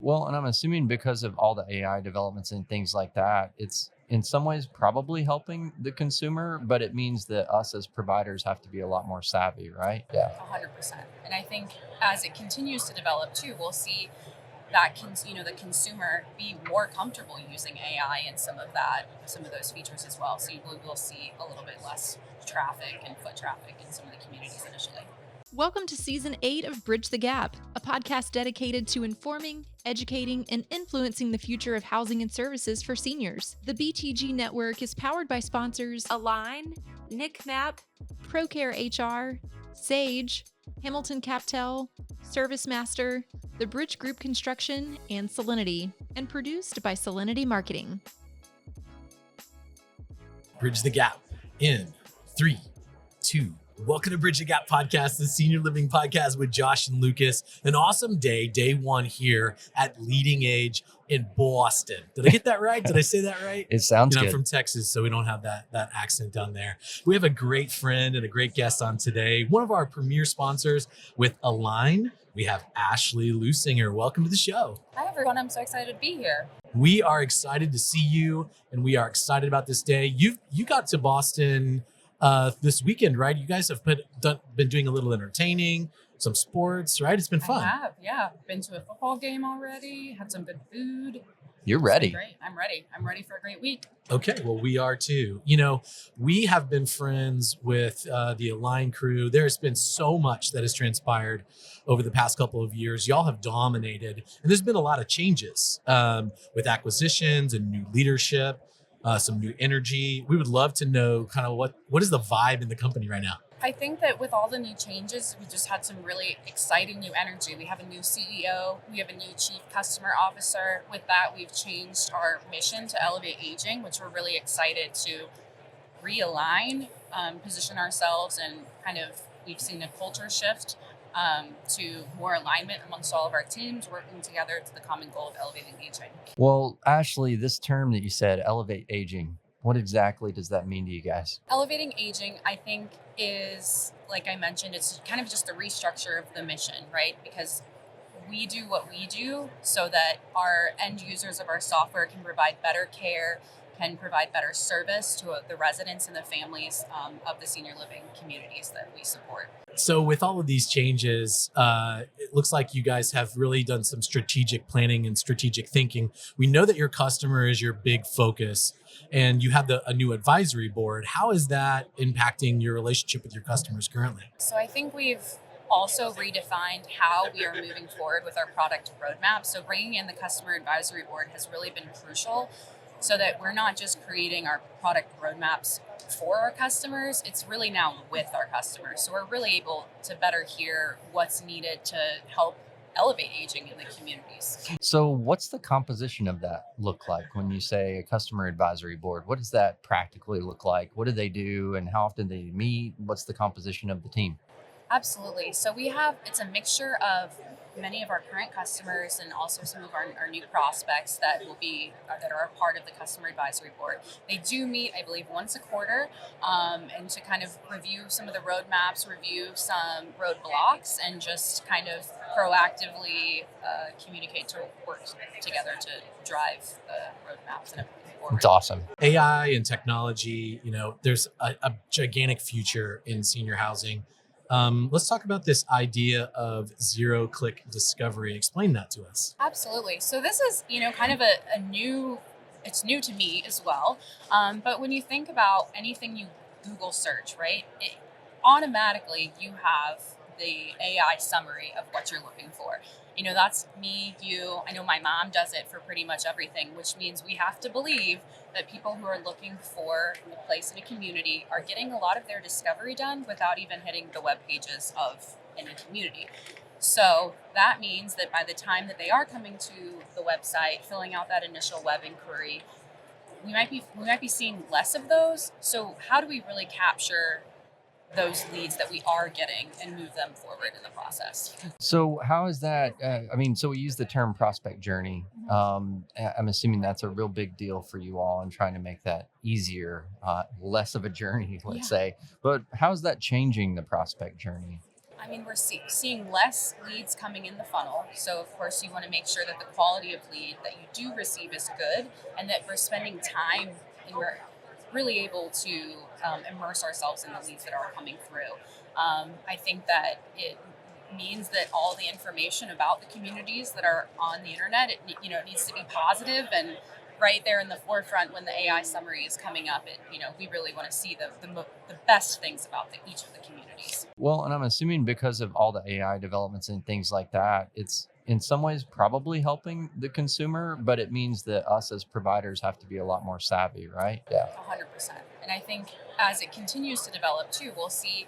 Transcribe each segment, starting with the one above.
Well, and I'm assuming because of all the AI developments and things like that, it's in some ways probably helping the consumer, but it means that us as providers have to be a lot more savvy, right? Yeah. 100%. And I think as it continues to develop too, we'll see that the consumer be more comfortable using AI and some of those features as well. So will see a little bit less traffic and foot traffic in some of the communities initially. Welcome to Season 8 of Bridge the Gap, a podcast dedicated to informing, educating, and influencing the future of housing and services for seniors. The BTG network is powered by sponsors Aline, NICMAP, ProCare HR, Sage, Hamilton Captel, ServiceMaster, the Bridge Group Construction, and Solinity, and produced by Solinity Marketing. Bridge the Gap in 3, 2. Welcome to Bridge the Gap podcast, the senior living podcast with Josh and Lucas. An awesome day one here at LeadingAge in Boston. Did I get that right? Did I say that right? It sounds good. I'm from Texas, so we don't have that accent down there. We have a great friend and a great guest on today. One of our premier sponsors with Aline. We have Ashley Luchsinger. Welcome to the show. Hi, everyone. I'm so excited to be here. We are excited to see you, and we are excited about this day. You got to Boston this weekend, right? You guys have been doing a little entertaining, some sports, right? It's been fun. I have, yeah. Been to a football game already, had some good food. You're ready. Great. I'm ready. I'm ready for a great week. Okay, well, we are too. We have been friends with the Aline crew. There's been so much that has transpired over the past couple of years. Y'all have dominated, and there's been a lot of changes with acquisitions and new leadership. Some new energy. We would love to know kind of what is the vibe in the company right now? I think that with all the new changes, we just had some really exciting new energy. We have a new CEO. We have a new chief customer officer. With that, we've changed our mission to elevate aging, which we're really excited to realign, position ourselves, and we've seen a culture shift to more alignment amongst all of our teams, working together to the common goal of elevating aging. Well, Ashley, this term that you said, elevate aging, what exactly does that mean to you guys? Elevating aging, I think, is, like I mentioned, it's kind of just a restructure of the mission, right? Because we do what we do so that our end users of our software can provide better care, can provide better service to the residents and the families of the senior living communities that we support. So with all of these changes, it looks like you guys have really done some strategic planning and strategic thinking. We know that your customer is your big focus, and you have a new advisory board. How is that impacting your relationship with your customers currently? So I think we've also redefined how we are moving forward with our product roadmap. So bringing in the customer advisory board has really been crucial, so that we're not just creating our product roadmaps for our customers, it's really now with our customers. So we're really able to better hear what's needed to help elevate aging in the communities. So what's the composition of that look like when you say a customer advisory board? What does that practically look like? What do they do and how often do they meet? What's the composition of the team? Absolutely. So it's a mixture of many of our current customers and also some of our new prospects that are a part of the customer advisory board. They do meet, I believe, once a quarter, and to kind of review some of the roadmaps, review some roadblocks, and just kind of proactively communicate to work together to drive the roadmaps and everything forward. It's awesome. AI and technology, there's a gigantic future in senior housing. Let's talk about this idea of zero-click discovery. Explain that to us. Absolutely. So this is, kind of it's new to me as well. But when you think about anything you Google search, right, automatically you have the AI summary of what you're looking for. That's me, you. I know my mom does it for pretty much everything, which means we have to believe that people who are looking for a place in a community are getting a lot of their discovery done without even hitting the web pages of any community. So that means that by the time that they are coming to the website, filling out that initial web inquiry, we might be seeing less of those. So how do we really capture those leads that we are getting and move them forward in the process? So how is that? So we use the term prospect journey. I'm assuming that's a real big deal for you all and trying to make that easier, less of a journey, let's say. But how is that changing the prospect journey? I mean, we're seeing less leads coming in the funnel. So, of course, you want to make sure that the quality of lead that you do receive is good and that we're spending time and we're really able to immerse ourselves in the leads that are coming through. I think that it means that all the information about the communities that are on the internet, it needs to be positive and right there in the forefront when the AI summary is coming up. We really want to see the best things about each of the communities. Well, and I'm assuming because of all the AI developments and things like that, it's in some ways probably helping the consumer, but it means that us as providers have to be a lot more savvy, right? Yeah. 100%. And I think as it continues to develop too, we'll see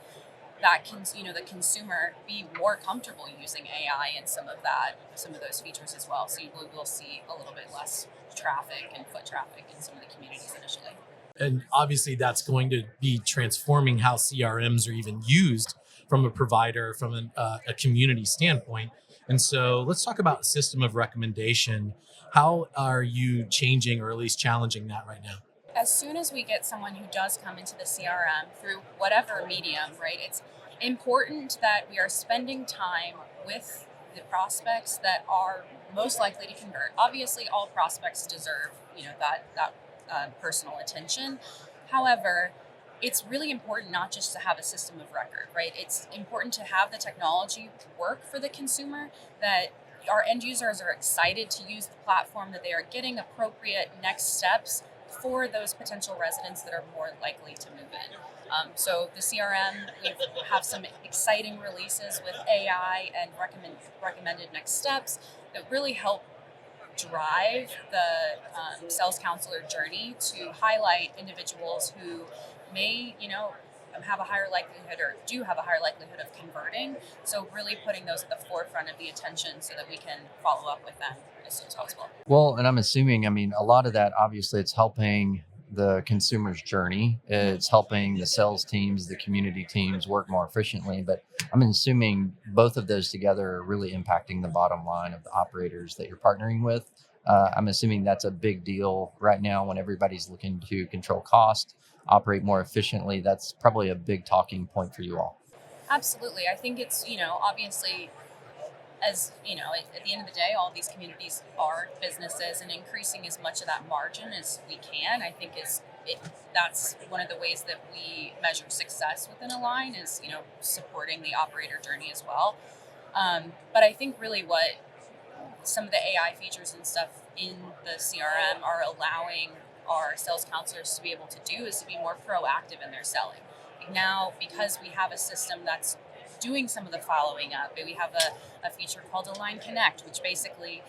that the consumer be more comfortable using AI and some of those features as well. So we'll see a little bit less traffic and foot traffic in some of the communities initially. And obviously that's going to be transforming how CRMs are even used from a provider, from a community standpoint. And so let's talk about system of recommendation. How are you changing or at least challenging that right now? As soon as we get someone who does come into the CRM through whatever medium, right, it's important that we are spending time with the prospects that are most likely to convert. Obviously, all prospects deserve, that personal attention. However, it's really important not just to have a system of record, right? It's important to have the technology work for the consumer, that our end users are excited to use the platform, that they are getting appropriate next steps for those potential residents that are more likely to move in. So the CRM, we have some exciting releases with AI and recommended next steps that really help drive the sales counselor journey to highlight individuals who may, have a higher likelihood or do have a higher likelihood of converting. So really putting those at the forefront of the attention so that we can follow up with them as soon as possible. Well, and I'm assuming, I mean, a lot of that, obviously, it's helping the consumer's journey. It's helping the sales teams, the community teams work more efficiently. But I'm assuming both of those together are really impacting the bottom line of the operators that you're partnering with. I'm assuming that's a big deal right now when everybody's looking to control cost, operate more efficiently. That's probably a big talking point for you all. Absolutely. I think it's, obviously, as at the end of the day, all these communities are businesses, and increasing as much of that margin as we can, I think that's one of the ways that we measure success within Align is supporting the operator journey as well. But I think really what some of the AI features and stuff in the CRM are allowing our sales counselors to be able to do is to be more proactive in their selling. Like now, because we have a system that's doing some of the following up, we have a feature called Align Connect, which basically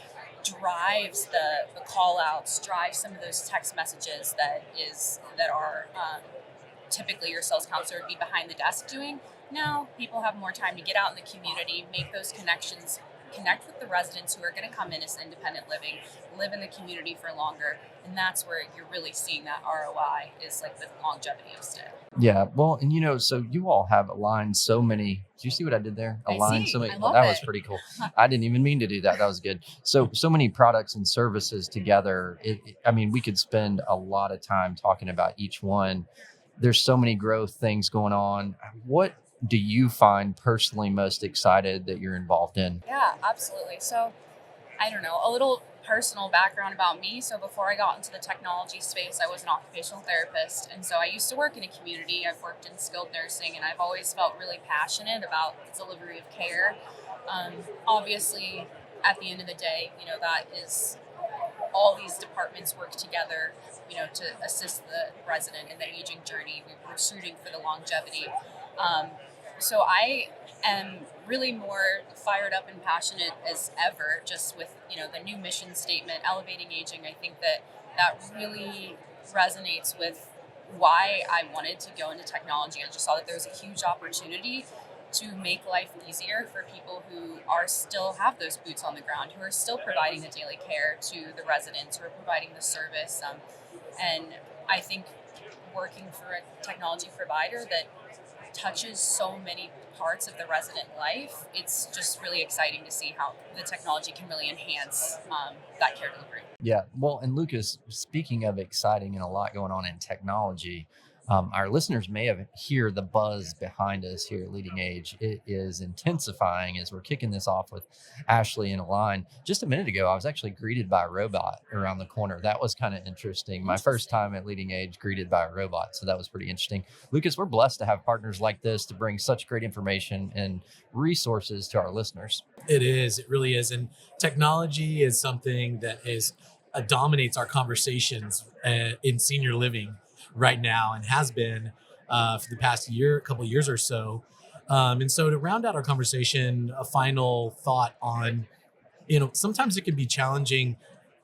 drives the call outs, drives some of those text messages that are typically your sales counselor would be behind the desk doing. Now people have more time to get out in the community, make those connections, connect with the residents who are going to come in as independent living, live in the community for longer. And that's where you're really seeing that ROI is like the longevity of stay. Yeah. Well, and so you all have aligned so many. Do you see what I did there? I Aligned see. so many. I Well, love that was it. pretty cool. I didn't even mean to do that. That was good. So many products and services together. I mean, we could spend a lot of time talking about each one. There's so many growth things going on. What do you find personally most excited that you're involved in? Yeah, absolutely. So I don't know, a little personal background about me. So before I got into the technology space, I was an occupational therapist. And so I used to work in a community. I've worked in skilled nursing, and I've always felt really passionate about the delivery of care. Obviously, at the end of the day, that is all these departments work together, to assist the resident in the aging journey. We're shooting for the longevity. So I am really more fired up and passionate as ever, just with the new mission statement, elevating aging. I think that really resonates with why I wanted to go into technology. I just saw that there was a huge opportunity to make life easier for people who are still have those boots on the ground, who are still providing the daily care to the residents, who are providing the service. And I think working for a technology provider that touches so many parts of the resident life, it's just really exciting to see how the technology can really enhance that care delivery. Yeah. Well, and Lucas, speaking of exciting and a lot going on in technology, Our listeners may have hear the buzz behind us here at Leading Age. It is intensifying as we're kicking this off with Ashley and Aline. Just a minute ago, I was actually greeted by a robot around the corner. That was kind of interesting. My first time at Leading Age greeted by a robot. So that was pretty interesting. Lucas, we're blessed to have partners like this to bring such great information and resources to our listeners. It is. It really is. And technology is something that dominates our conversations in senior living right now, and has been for the past couple of years or so. And so to round out our conversation, a final thought on, sometimes it can be challenging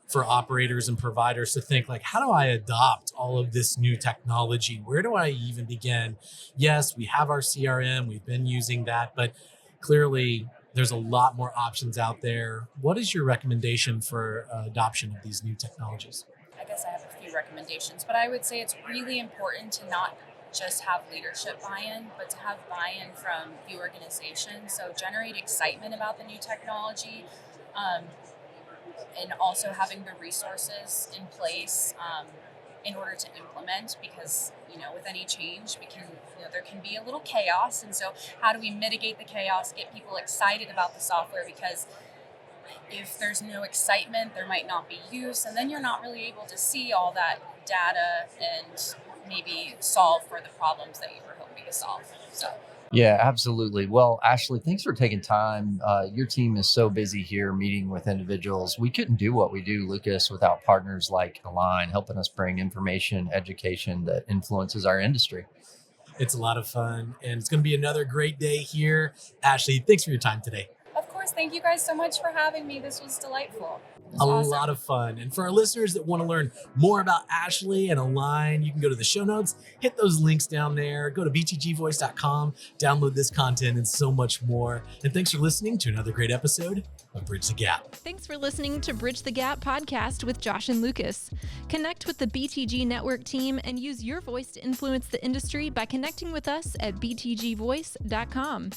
for operators and providers to think like, how do I adopt all of this new technology? Where do I even begin? Yes, we have our CRM, we've been using that, but clearly there's a lot more options out there. What is your recommendation for adoption of these new technologies? I guess I have a few recommendations, but I would say it's really important to not just have leadership buy-in, but to have buy-in from the organization. So generate excitement about the new technology, and also having the resources in place in order to implement, because with any change there can be a little chaos, and so how do we mitigate the chaos, get people excited about the software? Because if there's no excitement, there might not be use, and then you're not really able to see all that data and maybe solve for the problems that you were hoping to solve. So Yeah, absolutely. Well, Ashley, thanks for taking time. Your team is so busy here meeting with individuals. We couldn't do what we do, Lucas, without partners like Aline helping us bring information, education that influences our industry. It's a lot of fun, and it's going to be another great day here. Ashley, thanks for your time today. of course, thank you guys so much for having me. This was delightful. It was A awesome. lot of fun. And for our listeners that want to learn more about Ashley and Aline, you can go to the show notes, hit those links down there, go to btgvoice.com, download this content and so much more. And thanks for listening to another great episode of Bridge the Gap. Thanks for listening to Bridge the Gap podcast with Josh and Lucas. Connect with the BTG Network team and use your voice to influence the industry by connecting with us at btgvoice.com.